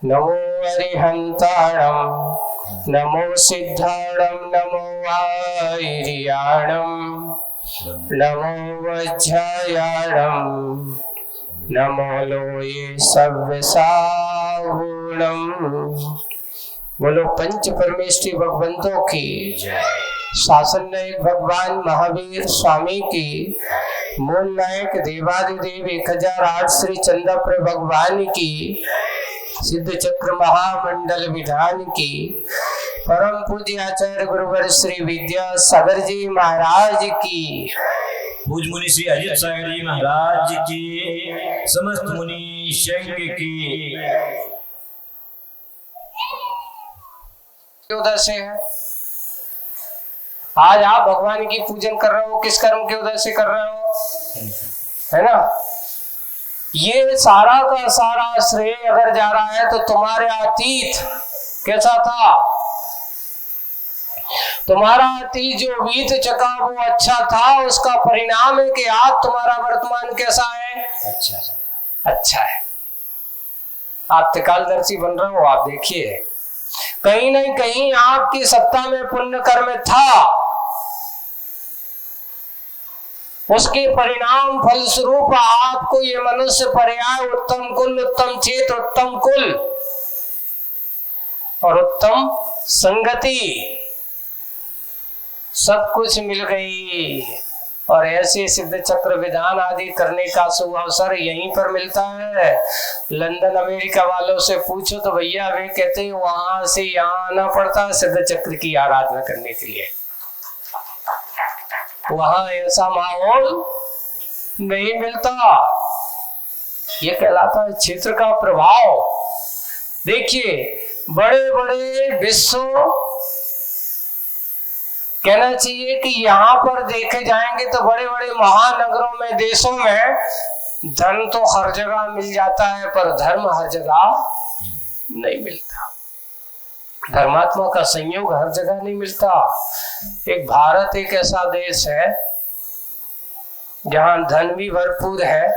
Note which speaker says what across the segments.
Speaker 1: नमो अरिहंताणं नमो सिद्धाणं नमो आयर्याणं नमो वज्रायाणं नमो लोये सव्यसागुणं। बोलो पंच परमेष्ठी भगवंतों की जय। शासन नायक भगवान महावीर स्वामी की, मूल नायक देवादिदेव 1008 श्री चंद्रप्र भगवान की, सिद्ध चक्र महामंडल विधान की, परम पूज्य आचार्य गुरुवर श्री विद्यासागर जी महाराज की,
Speaker 2: पूज मुनि श्री अजित सागर जी महाराज की, समस्त मुनि शंख की।
Speaker 1: उधर से है आज आप भगवान की पूजन कर रहे हो, किस कर्म के उदय से कर रहे हो, है ना। ये सारा का सारा श्रेय अगर जा रहा है तो तुम्हारे अतीत कैसा था, तुम्हारा अतीत जो बीत चुका वो अच्छा था, उसका परिणाम है कि आज तुम्हारा वर्तमान कैसा है, अच्छा है। आप त्रिकालदर्शी बन रहे हो। आप देखिए कहीं नहीं कहीं आपकी सत्ता में पुण्य कर्म था, उसके परिणाम फलस्वरूप आपको ये मनुष्य पर्याय उत्तम कुल, उत्तम चेत, उत्तम कुल और उत्तम संगति सब कुछ मिल गई। और ऐसे सिद्ध चक्र विधान आदि करने का शुभ अवसर यहीं पर मिलता है। लंदन अमेरिका वालों से पूछो तो भैया वे कहते हैं वहां से यहाँ आना पड़ता है सिद्ध चक्र की आराधना करने के लिए। वहां ऐसा माहौल नहीं मिलता। ये कहलाता है क्षेत्र का प्रभाव। देखिए बड़े बड़े विश्व, कहना चाहिए कि यहाँ पर देखे जाएंगे तो बड़े बड़े महानगरों में, देशों में धन तो हर जगह मिल जाता है पर धर्म हर जगह नहीं मिलता। धर्मात्मा का संयोग हर जगह नहीं मिलता। एक भारत एक ऐसा देश है जहां धन भी भरपूर है,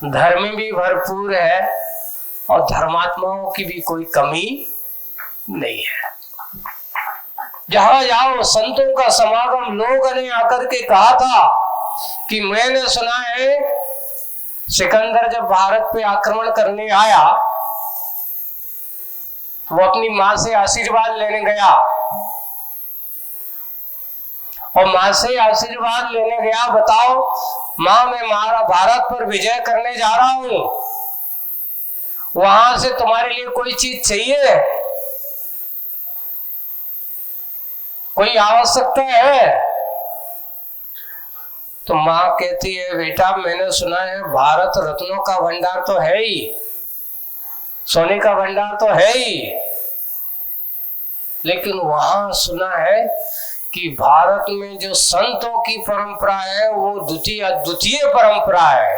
Speaker 1: धर्म भी भरपूर है और धर्मात्माओं की भी कोई कमी नहीं है। जहां जाओ संतों का समागम। लोगों ने आकर के कहा था कि मैंने सुना है सिकंदर जब भारत पे आक्रमण करने आया वो अपनी माँ से आशीर्वाद लेने गया और माँ से आशीर्वाद लेने गया। बताओ माँ मैं भारत पर विजय करने जा रहा हूं, वहां से तुम्हारे लिए कोई चीज चाहिए, कोई आवश्यकता है? तो माँ कहती है बेटा मैंने सुना है भारत रत्नों का भंडार तो है ही, सोने का भंडार तो है ही, लेकिन वहां सुना है कि भारत में जो संतों की परंपरा है वो अद्वितीय परंपरा है।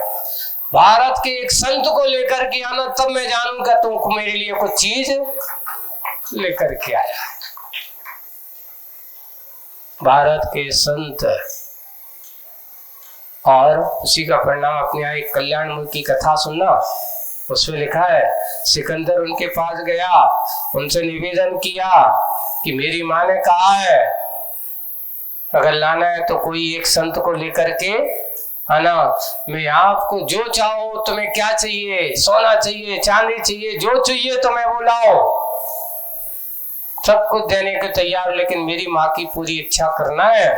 Speaker 1: भारत के एक संत को लेकर के आना तब मैं जानूंगा तुमको मेरे लिए कुछ चीज लेकर के आया। भारत के संत और उसी का परिणाम अपने यहाँ एक कल्याणमुखी की कथा सुनना। उसमें लिखा है सिकंदर उनके पास गया, उनसे निवेदन किया कि मेरी माँ ने कहा है अगर लाना है तो कोई एक संत को लेकर के आना। मैं आपको जो चाहो, तुम्हें क्या चाहिए, सोना चाहिए, चांदी चाहिए, जो चाहिए तुम्हें वो लाओ, सब कुछ देने के तैयार, लेकिन मेरी माँ की पूरी इच्छा करना है।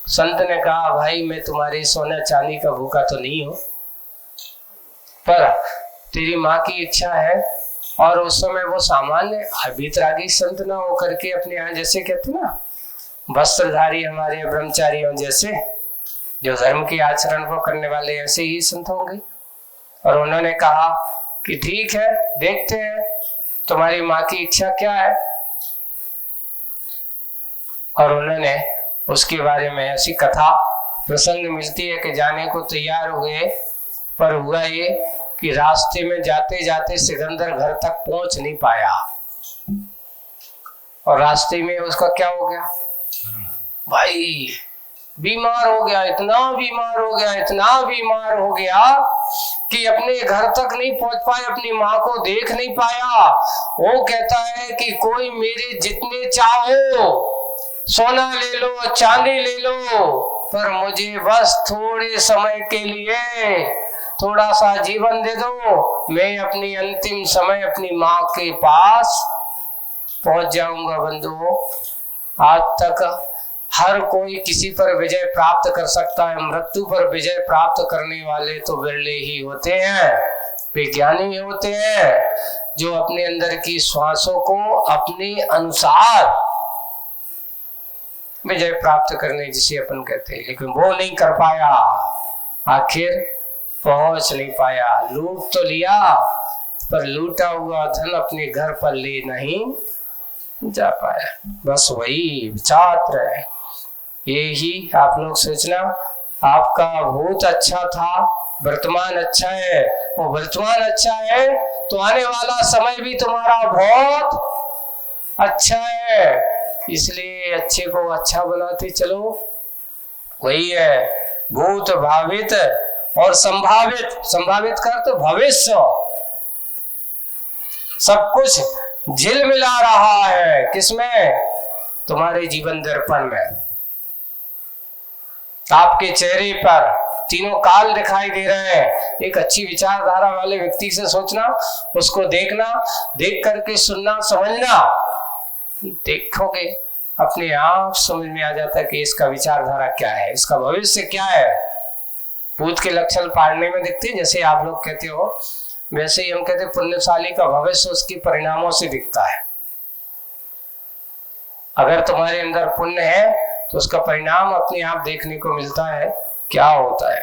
Speaker 1: संत ने कहा भाई मैं तुम्हारे सोना चांदी का भूखा तो नहीं हूं, पर तेरी माँ की इच्छा है। और उस समय वो सामान्य वितरागी संत ना होकर के अपने यहाँ जैसे कहते ना वस्त्रधारी हमारे ब्रह्मचारियों जैसे जो धर्म के आचरण को करने वाले ऐसे ही संत होंगे। और उन्होंने कहा कि ठीक है देखते हैं तुम्हारी माँ की इच्छा क्या है। और उन्होंने उसके बारे में ऐसी कथा प्रसंग मिलती है कि जाने को तैयार हुए, पर हुआ ये कि रास्ते में जाते जाते सिकंदर घर तक पहुंच नहीं पाया और रास्ते में उसका क्या हो गया भाई, बीमार हो गया, इतना बीमार हो गया, इतना बीमार हो गया कि अपने घर तक नहीं पहुंच पाया, अपनी माँ को देख नहीं पाया। वो कहता है कि कोई मेरे जितने चाहो सोना ले लो, चांदी ले लो, पर मुझे बस थोड़े समय के लिए थोड़ा सा जीवन दे दो, मैं अपनी अंतिम समय अपनी माँ के पास पहुंच जाऊंगा। बंधुओं, आज तक हर कोई किसी पर विजय प्राप्त कर सकता है, मृत्यु पर विजय प्राप्त करने वाले तो बिरले ही होते हैं। विज्ञानी होते हैं जो अपने अंदर की श्वासों को अपने अनुसार विजय प्राप्त करने जिसे अपन कहते हैं, लेकिन वो नहीं कर पाया, आखिर पहुंच नहीं पाया। लूट तो लिया पर लूटा हुआ धन अपने घर पर ले नहीं जा पाया। बस वही विचार है। यही आप लोग सोचना, आपका भूत अच्छा था, वर्तमान अच्छा है, वो वर्तमान अच्छा है तो आने वाला समय भी तुम्हारा बहुत अच्छा है, इसलिए अच्छे को अच्छा बनाते चलो। वही है भूत, भावित और संभावित। संभावित का तो भविष्य, सब कुछ झिलमिला रहा है किसमें? तुम्हारे जीवन दर्पण में। आपके चेहरे पर तीनों काल दिखाई दे रहे हैं। एक अच्छी विचारधारा वाले व्यक्ति से सोचना, उसको देखना, देख करके सुनना, समझना, देखोगे अपने आप समझ में आ जाता है कि इसका विचारधारा क्या है, इसका भविष्य क्या है। भूत के लक्षण पाड़ने में दिखते, जैसे आप लोग कहते हो, वैसे ही हम कहते पुण्यशाली का भविष्य उसके परिणामों से दिखता है। अगर तुम्हारे अंदर पुण्य है तो उसका परिणाम अपने आप देखने को मिलता है। क्या होता है?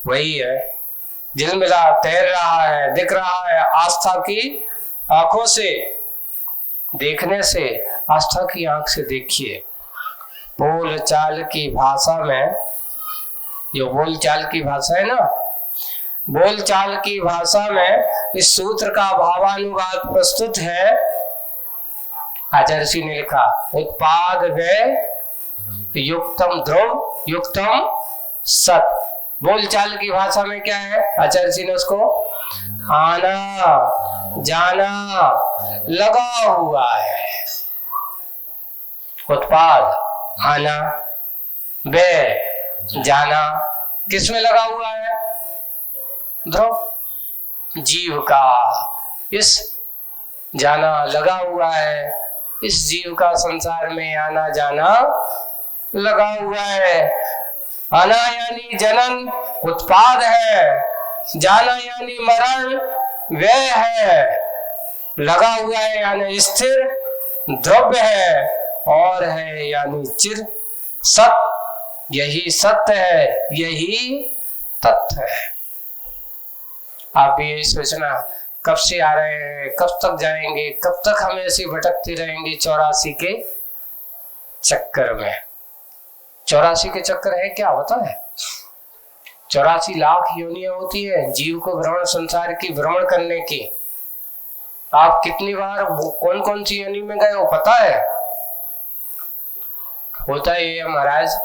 Speaker 1: वही है, झिलमिला तैर रहा है, दिख रहा है। आस्था की आंखों से देखने से, आस्था की आंख से देखिए। बोल चाल की भाषा में, जो बोल चाल की भाषा है ना, बोल चाल की भाषा में इस सूत्र का भावानुवाद प्रस्तुत है। आचार्य ने लिखा, उत्पाद व्यय युक्तम ध्रुव युक्तम सत। बोल चाल की भाषा में क्या है? आचार्य ने उसको आना जाना लगा हुआ है। उत्पाद आना, व्यय जाना, किसमें लगा हुआ है? ध्रुव, जीव का इस जाना लगा हुआ है। इस जीव का संसार में आना जाना लगा हुआ है। आना यानी जनन उत्पाद है, जाना यानी मरण व्यय है, लगा हुआ है यानी स्थिर द्रव्य है, और है यानी चिर सत। यही सत्य है, यही तथ्य है। आप ये सोचना, कब से आ रहे हैं, कब तक जाएंगे, कब तक हम ऐसे भटकते रहेंगे 84 के चक्कर में। 84 के चक्कर है क्या होता है? 84 लाख योनियां होती है जीव को भ्रमण, संसार की भ्रमण करने की। आप कितनी बार कौन कौन सी योनि में गए हो पता है? होता है महाराज,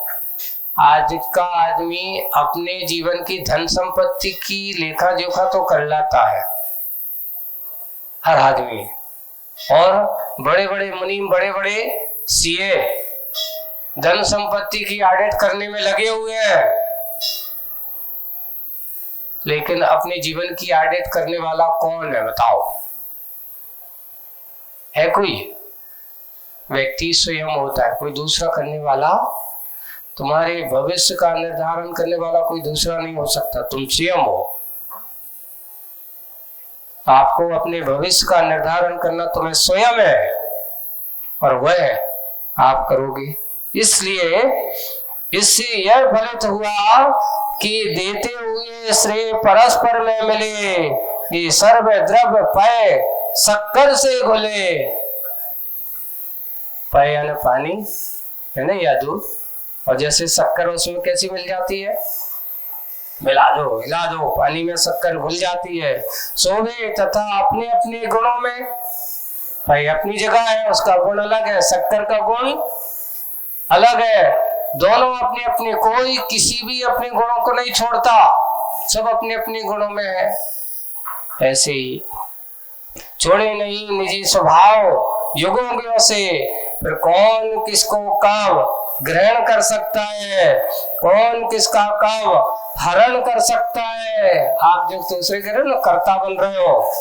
Speaker 1: आज का आदमी अपने जीवन की धन संपत्ति की लेखा जोखा तो कर लाता है हर आदमी, और बड़े बड़े मुनि, बड़े बड़े सीए धन संपत्ति की ऑडिट करने में लगे हुए हैं, लेकिन अपने जीवन की ऑडिट करने वाला कौन है बताओ? है कोई? व्यक्ति स्वयं होता है, कोई दूसरा करने वाला। तुम्हारे भविष्य का निर्धारण करने वाला कोई दूसरा नहीं हो सकता, तुम स्वयं हो। आपको अपने भविष्य का निर्धारण करना तुम्हें स्वयं है, और वह आप करोगे। इसलिए इससे यह फलित हुआ कि देते हुए श्रेय परस्पर में मिले, ये सर्व द्रव्य पय शक्कर से घुले। पय यानी पानी है ना, या दूध, और जैसे शक्कर उसमें कैसी मिल जाती है? मिला दो, पानी में शक्कर घुल जाती है। सोवे तथा अपने अपने गुणों में, भाई अपनी जगह है, उसका गुण अलग है, शक्कर का गुण अलग है। दोनों अपने अपने, कोई किसी भी अपने गुणों को नहीं छोड़ता। सब अपने अपने गुणों में है। ऐसे ही छोड़े नहीं निजी स्वभाव युगों के वसे, फिर कौन किसको कब ग्रहण कर सकता है, कौन किसका कब हरण कर सकता है। आप जो दूसरे कह रहे हो ना, कर्ता बन रहे हो,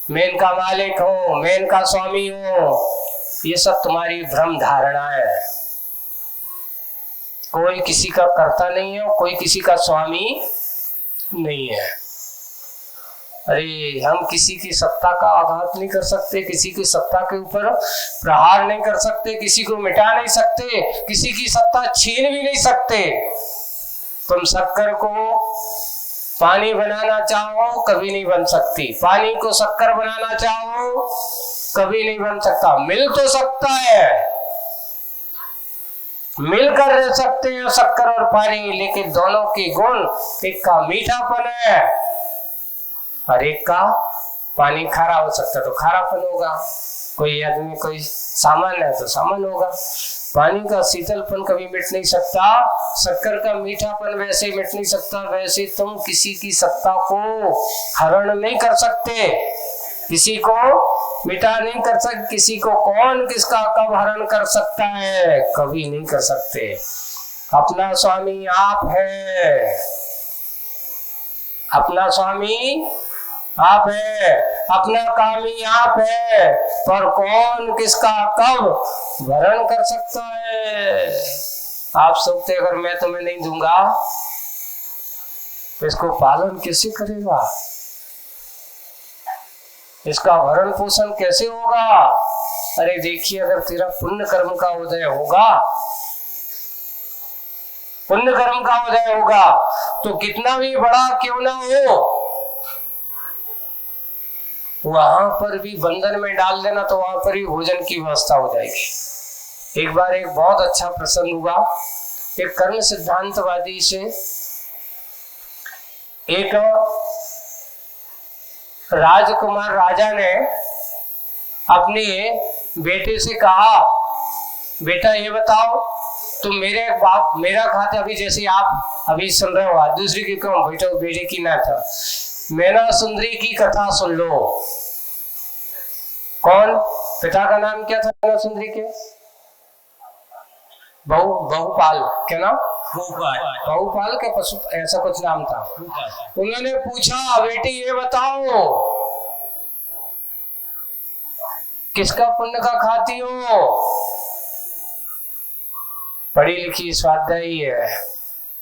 Speaker 1: मैं इनका मालिक हूं, मैं इनका स्वामी हूं, ये सब तुम्हारी भ्रम धारणा है। कोई किसी का कर्ता नहीं है, कोई किसी का स्वामी नहीं है। अरे हम किसी की सत्ता का आघात नहीं कर सकते, किसी की सत्ता के ऊपर प्रहार नहीं कर सकते, किसी को मिटा नहीं सकते, किसी की सत्ता छीन भी नहीं सकते। तुम शक्कर को पानी बनाना चाहो कभी नहीं बन सकती, पानी को शक्कर बनाना चाहो कभी नहीं बन सकता। मिल तो सकता है, मिलकर रह सकते हैं शक्कर और पानी, लेकिन दोनों के गुण, एक का मीठापन है और एक का पानी खारा हो सकता है तो खारापन होगा। कोई आदमी कोई सामान है तो सामान होगा। पानी का शीतलपन कभी मिट नहीं सकता, शक्कर का मीठापन वैसे मिट नहीं सकता। वैसे तुम किसी की सत्ता को हरण नहीं कर सकते, किसी को मिटा नहीं कर सकते। किसी को कौन किसका कब हरण कर सकता है, कभी नहीं कर सकते। अपना स्वामी आप है, अपना स्वामी आप है, अपना कामी आप है, पर कौन किसका कब भरण कर सकता है। आप सोचते अगर मैं तुम्हें नहीं दूंगा तो इसको पालन कैसे करेगा, इसका भरण पोषण कैसे होगा। अरे देखिए, अगर तेरा पुण्य कर्म का उदय होगा, पुण्य कर्म का उदय होगा तो कितना भी बड़ा क्यों ना हो, वहां पर भी बंधन में डाल देना, तो वहां पर भी भोजन की व्यवस्था हो जाएगी। एक बार एक बहुत अच्छा प्रसंग हुआ। एक कर्म सिद्धांतवादी से एक राजकुमार राजा ने अपने बेटे से कहा, बेटा ये बताओ, तुम मेरा खाता अभी जैसे आप अभी सुन रहे हो, दूसरी की क्यों बेटे की ना था, मैना सुंदरी की कथा सुन लो। कौन, पिता का नाम क्या था मैना सुंदरी के? बहुपाल, क्या नाम? बहुपाल के पशु, ऐसा कुछ नाम था। उन्होंने पूछा, बेटी ये बताओ किसका पुण्य का खाती हो? पढ़ी लिखी स्वाध्यायी है,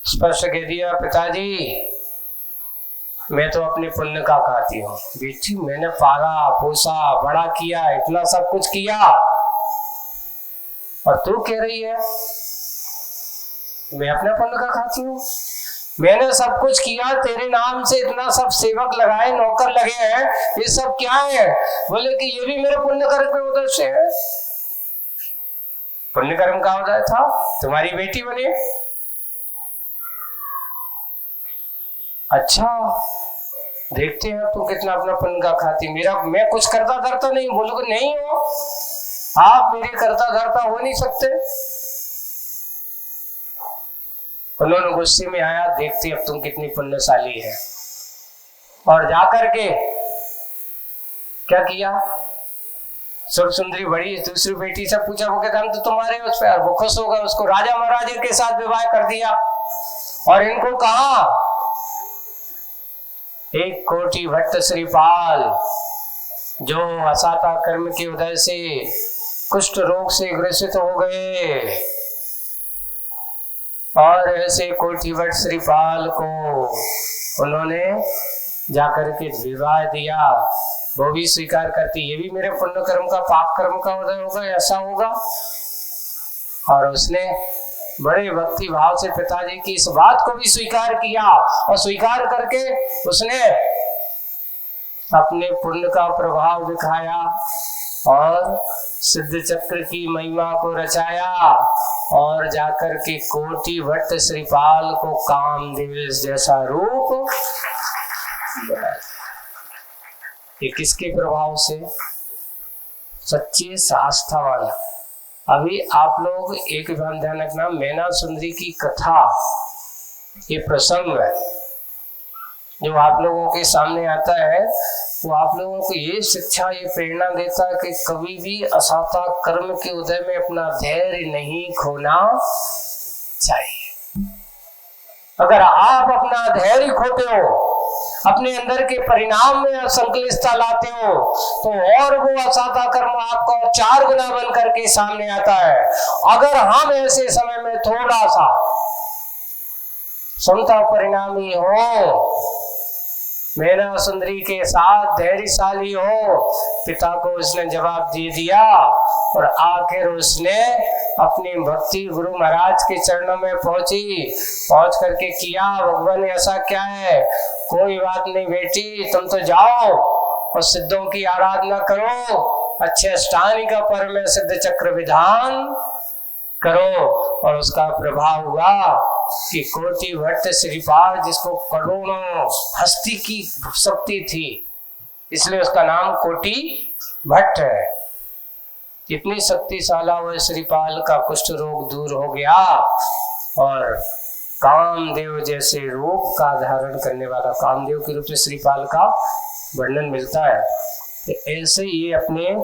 Speaker 1: स्पष्ट कह दिया, पिताजी मैं तो अपने पुण्य का खाती हूँ। बेटी मैंने पाला पोसा बड़ा किया, इतना सब कुछ किया, और तू कह रही है मैं अपने पुण्य का खाती हूँ? मैंने सब कुछ किया, तेरे नाम से इतना सब सेवक लगाए, नौकर लगे हैं, ये सब क्या है? बोले कि ये भी मेरे पुण्य कर्म के उदय से है। पुण्य कर्म का उदय था, तुम्हारी बेटी बनी। अच्छा देखते हैं तू कितना अपना पुण्य का खाती। मैं कुछ करता धरता नहीं। बोलो कि नहीं हो, आप मेरे करता धरता हो नहीं सकते। उन्होंने गुस्से में आया, देखते अब तुम कितनी पुण्यशाली है। और जाकर के क्या किया, सुर सुंदरी बड़ी दूसरी बेटी से पूछा, वो कहता हम तो तुम्हारे उस पर। वो खुश होगा, उसको राजा महाराजे के साथ विवाह कर दिया और इनको कहा, एक कोटि भट्ट श्रीपाल जो असाता कर्म के उदय से कुष्ठ रोग से ग्रसित हो गए, और ऐसे कोटि भट्ट श्रीपाल को उन्होंने जाकर के विवाह दिया। वो भी स्वीकार करती, ये भी मेरे पुण्य कर्म का पाप कर्म का उदय होगा, ऐसा होगा। और उसने बड़े भक्ति भाव से पिताजी की इस बात को भी स्वीकार किया, और स्वीकार करके उसने अपने पुण्य का प्रभाव दिखाया और सिद्ध चक्र की महिमा को रचाया, और जाकर के कोटि भट्ट श्रीपाल को कामदेव जैसा रूप बनाया। ये किसके प्रभाव से? सच्चे आस्था वाला। अभी आप लोग एक ध्यान रखना, मैना सुंदरी की कथा, ये प्रसंग है, जो आप लोगों के सामने आता है वो आप लोगों को ये शिक्षा, ये प्रेरणा देता है कि कभी भी असाता कर्म के उदय में अपना धैर्य नहीं खोना चाहिए। अगर आप अपना धैर्य खोते हो, अपने अंदर के परिणाम में असंकलितता लाते हो, तो और वो असाता कर्म आपको 4 गुना बन करके सामने आता है। अगर हम ऐसे समय में थोड़ा सा समता परिणामी हो, मेरा सुंदरी के साथ धैर्यशाली हो, पिता को उसने जवाब दे दिया और आखिर उसने अपनी भक्ति गुरु महाराज के चरणों में पहुंच करके किया, भगवान ऐसा क्या है, कोई बात नहीं बेटी, तुम तो जाओ और सिद्धों की आराधना करो, अच्छे अष्टांग का परम सिद्ध चक्र विधान करो। और उसका प्रभाव हुआ कि कोटि भट्ट श्रीपाद, जिसको करोड़ों हस्ती की शक्ति थी, इसलिए उसका नाम कोटि भट्ट है। इतनी शक्तिशाला हुए श्रीपाल का कुष्ठ रोग दूर हो गया और कामदेव जैसे रूप का धारण करने वाला, कामदेव के रूप में श्रीपाल का वर्णन मिलता है। ऐसे ही अपने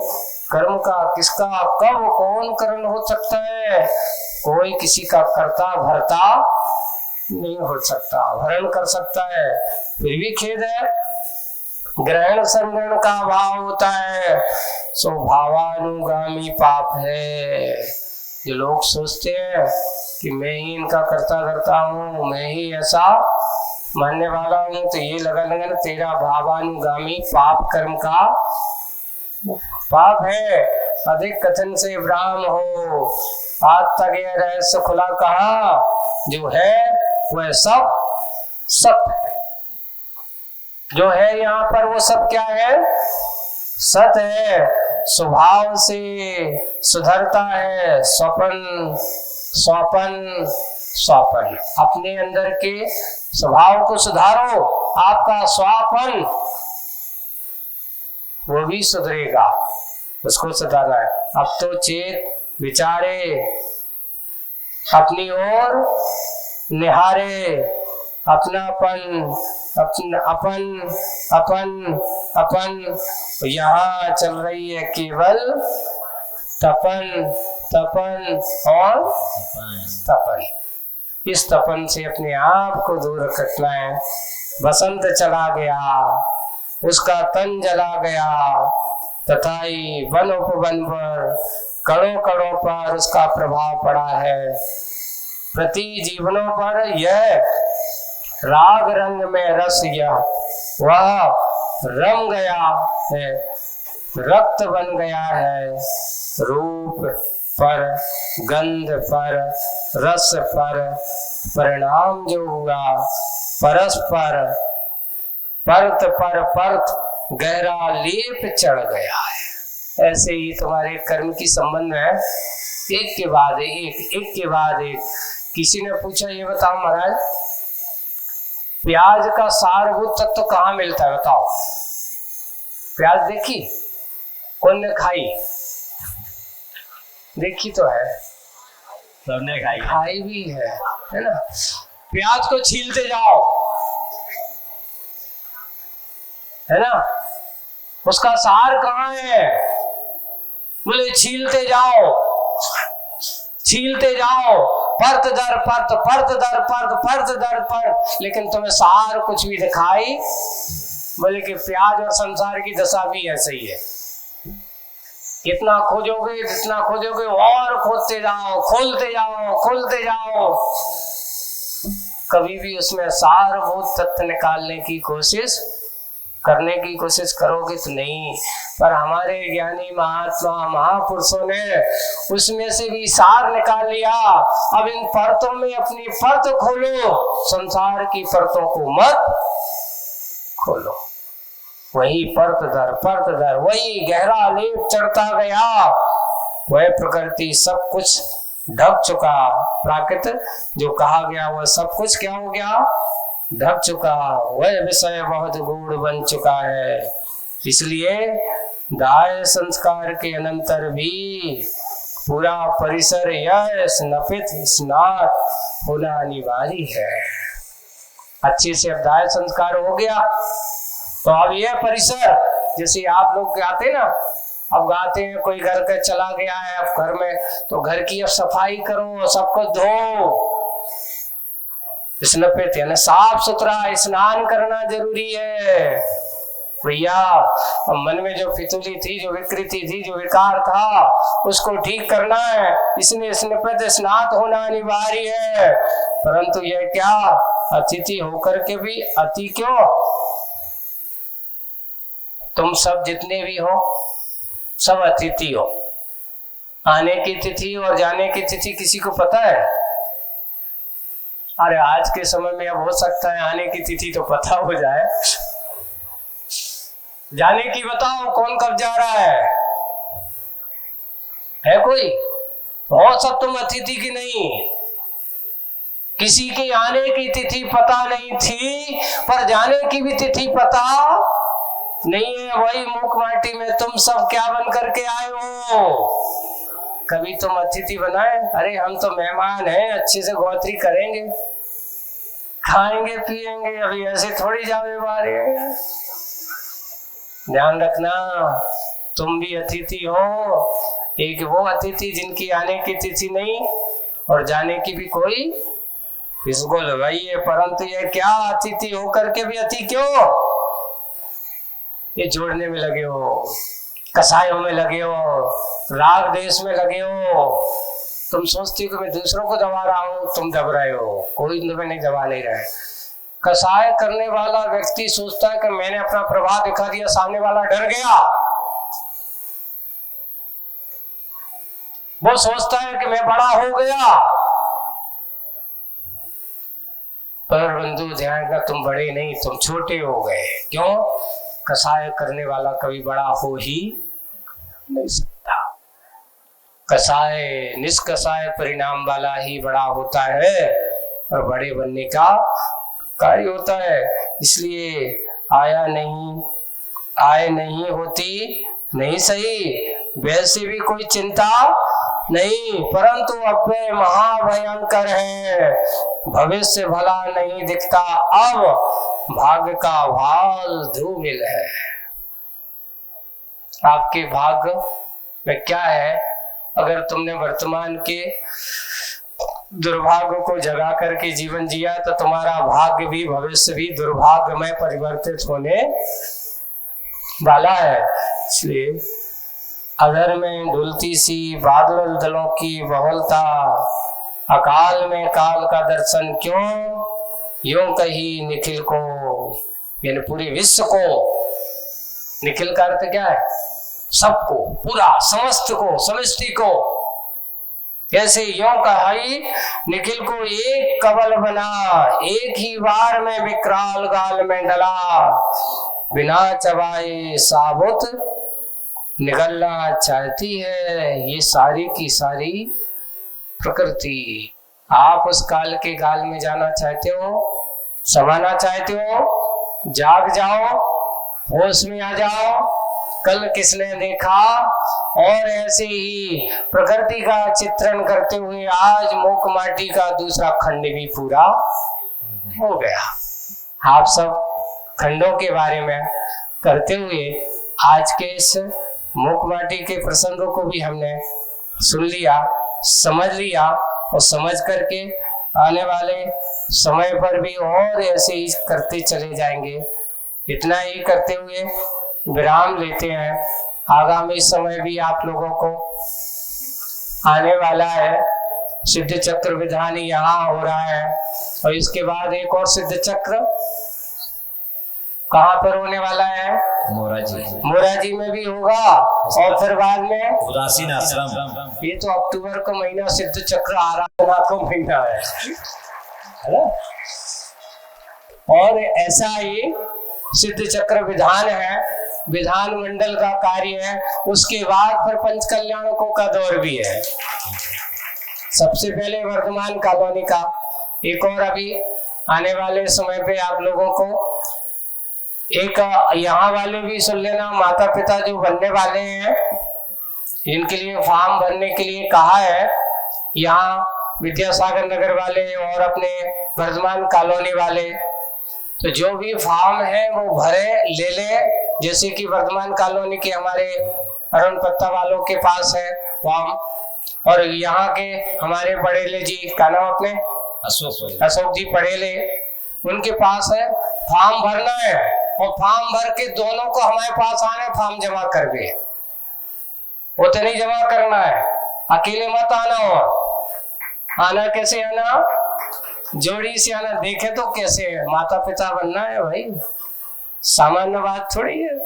Speaker 1: कर्म का किसका कब कौन करण हो सकता है, कोई किसी का कर्ता भरता नहीं हो सकता, भरण कर सकता है, फिर भी खेद है। ग्रहण संग्रहण का भाव होता है, सो भावानुगामी पाप है। जो लोग सोचते हैं कि मैं ही इनका कर्ता धरता हूँ, मैं ही ऐसा मानने वाला हूँ, तो ये लगन तेरा भावानुगामी पाप कर्म का पाप है। अधिक कथन से ब्राह्म हो, आज तक यह रहस्य खुला कहा, जो है वह सब सत है। जो है यहाँ पर वो सब क्या है, सत है। स्वभाव से सुधरता है, स्वपन स्वपन स्वपन। अपने अंदर के स्वभाव को सुधारो, आपका स्वापन वो भी सुधरेगा, उसको सुधारना है। अब तो चेत विचारे, अपनी ओर निहारे, अपनापन अपन अपन अपन। यहाँ चल रही है केवल तपन तपन और तपन। इस तपन से अपने आप को दूर रखना है। बसंत चला गया, उसका तन जला गया, तथाई वन उपवन पर कणों कणों पर उसका प्रभाव पड़ा है। प्रति जीवनों पर यह राग रंग में रस यह वह रम गया है, रक्त बन गया है। रूप पर, गंध पर, रस पर परिणाम जो हुआ, परस्पर परत पर परत गहरा लेप चढ़ गया है। ऐसे ही तुम्हारे कर्म की संबंध है, एक के बाद एक। किसी ने पूछा, ये बताओ महाराज, प्याज का सारभूत तत्व कहाँ मिलता है, बताओ। प्याज देखी, कौन ने खाई? देखी तो है,
Speaker 2: सबने
Speaker 1: खाई भी है ना। प्याज को छीलते जाओ, है ना, उसका सार कहाँ है? बोले छीलते जाओ, परत दर परत, परत दर परत, परत दर परत, लेकिन तुम्हें सार कुछ भी दिखाई। बोले कि प्याज और संसार की दशा भी ऐसे ही है। जितना खोजोगे और खोलते जाओ, कभी भी उसमें सारभूत तत्व निकालने की कोशिश करोगे तो नहीं। पर हमारे ज्ञानी महात्मा महापुरुषों ने उसमें से भी सार निकाल लिया। अब इन परतों में अपनी परत खोलो, संसार की परतों को मत खोलो। वही परत दर वही गहरा लेप चढ़ता गया। वह प्रकृति सब कुछ ढक चुका, प्राकृत जो कहा गया वह सब कुछ क्या हो गया, ढक चुका। वह विषय बहुत गूढ़ बन चुका है। इसलिए दाय संस्कार के अनंतर भी पूरा परिसर यह स्नपित स्नात होना अनिवार्य है। अच्छे से अब दाह संस्कार हो गया। तो अब यह परिसर, जैसे आप लोग गाते ना, अब गाते हैं कोई घर का चला गया है अब घर में, तो घर की अब सफाई करो, सबको धो, स्नपित यानी साफ सुथरा स्नान करना जरूरी है भैया। अब मन में जो फितूली थी, जो विकृति थी, जो विकार था, उसको ठीक करना है, इसमें स्नपित स्नात होना अनिवार्य है। परंतु यह क्या, अतिथि होकर के भी अति क्यों? तुम सब जितने भी हो सब अतिथि हो। आने की तिथि और जाने की तिथि किसी को पता है? अरे आज के समय में अब हो सकता है आने की तिथि तो पता हो जाए, जाने की बताओ कौन कब जा रहा है कोई? हो सब तुम अतिथि की नहीं। किसी के आने की तिथि पता नहीं थी, पर जाने की भी तिथि पता नहीं है। वही मुख माटी में तुम सब क्या बन करके आए हो? कभी तुम अतिथि बनाए? अरे हम तो मेहमान हैं, अच्छे से गौत्री करेंगे, खाएंगे पिएंगे, अभी ऐसे थोड़ी जावे बारे। ध्यान रखना, तुम भी अतिथि हो। एक वो अतिथि जिनकी आने की तिथि नहीं और जाने की भी कोई इसको लगाइए। परंतु ये क्या, अतिथि होकर के भी अति क्यों? ये जोड़ने में लगे हो, कसायों में लगे हो, राग देश में लगे हो। तुम सोचते हो कि मैं दूसरों को दबा रहा हूं, तुम दब रहे हो, कोई तुम्हें नहीं दबा नहीं रहा है। कसाय करने वाला व्यक्ति सोचता है कि मैंने अपना प्रभाव दिखा दिया, सामने वाला डर गया। वो सोचता है कि मैं बड़ा हो गया। पर बंधु ध्यान रखना, तुम बड़े नहीं, तुम छोटे हो गए। क्यों? कसाय करने वाला कभी बड़ा हो ही नहीं सकता। कसाय निष्कसाय परिणाम वाला ही बड़ा होता है और बड़े बनने का कार्य होता है। इसलिए आय नहीं होती नहीं सही, वैसे भी कोई चिंता नहीं, परंतु अव्यय महाभयंकर है। भविष्य भला नहीं दिखता, अब भाग्य का भाल ध्रुविल है। आपके भाग्य में क्या है? अगर तुमने वर्तमान के दुर्भाग्य को जगा करके जीवन जिया तो तुम्हारा भाग्य भी भविष्य भी दुर्भाग्य में परिवर्तित होने वाला है। इसलिए अगर में डुलती सी बादल दलों की बहुलता, अकाल में काल का दर्शन क्यों? यूं कही निखिल को, यानी पूरे विश्व को। निखिल का अर्थ क्या है? सबको, पूरा, समस्त को, समष्टि को। कैसे? यूं कही निखिल को एक कवल बना, एक ही बार में विकराल गाल में डला, बिना चबाए साबुत निगलना चाहती है ये सारी की सारी प्रकृति। आप उस काल के गाल में जाना चाहते हो, समाना चाहते हो? जाग जाओ, होश में आ जाओ। कल किसने देखा? और ऐसे ही प्रकृति का चित्रण करते हुए आज मूक माटी का दूसरा खंड भी पूरा हो गया। आप सब खंडों के बारे में करते हुए आज के इस मूक माटी के प्रसंगों को भी हमने सुन लिया, समझ लिया, और समझ करके आने वाले समय पर भी और ऐसे ही करते चले जाएंगे। इतना ही करते हुए विराम लेते हैं। आगामी समय भी आप लोगों को आने वाला है। सिद्ध चक्र विधान यहाँ हो रहा है और इसके बाद एक और सिद्ध चक्र कहाँ पर होने वाला है? मोराजी में भी होगा। और फिर बाद में
Speaker 2: उदासीन आश्रम।
Speaker 1: ये तो अक्टूबर का महीना सिद्ध चक्र आराधना का महीना है ना? और ऐसा ही सिद्ध चक्र विधान है, विधान मंडल का कार्य है। उसके बाद फिर पंच कल्याणकों का दौर भी है। सबसे पहले वर्तमान कॉलोनी का, एक और अभी आने वाले समय पे आप लोगों को एक यहाँ वाले भी सुन लेना। माता पिता जो बनने वाले हैं इनके लिए फॉर्म भरने के लिए कहा है। यहाँ विद्यासागर नगर वाले और अपने वर्धमान कॉलोनी वाले तो जो भी फॉर्म है वो भरे, ले ले। जैसे कि वर्धमान कॉलोनी के हमारे अरुण पत्ता वालों के पास है फॉर्म, और यहाँ के हमारे पड़ेले जी, क्या नाम अपने, अशोक जी पड़ेले, उनके पास है। फॉर्म भरना है और फॉर्म भर के दोनों को हमारे पास आने, फॉर्म जमा करके। वो तो नहीं जमा करना है, अकेले मत आना हो। आना कैसे आना, जोड़ी से आना। देखे तो कैसे माता पिता बनना है भाई, सामान्य बात थोड़ी है।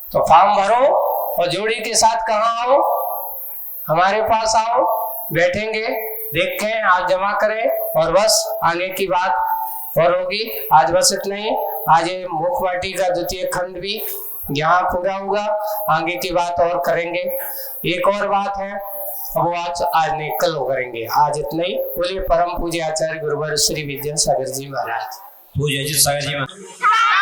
Speaker 1: तो फॉर्म भरो और जोड़ी के साथ कहाँ आओ, हमारे पास आओ, बैठेंगे, देखें, आज जमा करें और बस आगे की बात और होगी। आज बस इतना ही। आज ये मुखवाटी का द्वितीय खंड भी यहाँ पूरा होगा, आगे की बात और करेंगे। एक और बात है, वो आज नहीं, कल हो करेंगे। आज इतना ही। बोलिए परम पूज्य आचार्य गुरुवर श्री विद्यासागर जी महाराज।
Speaker 2: पूज्य अजित सागर जी महाराज।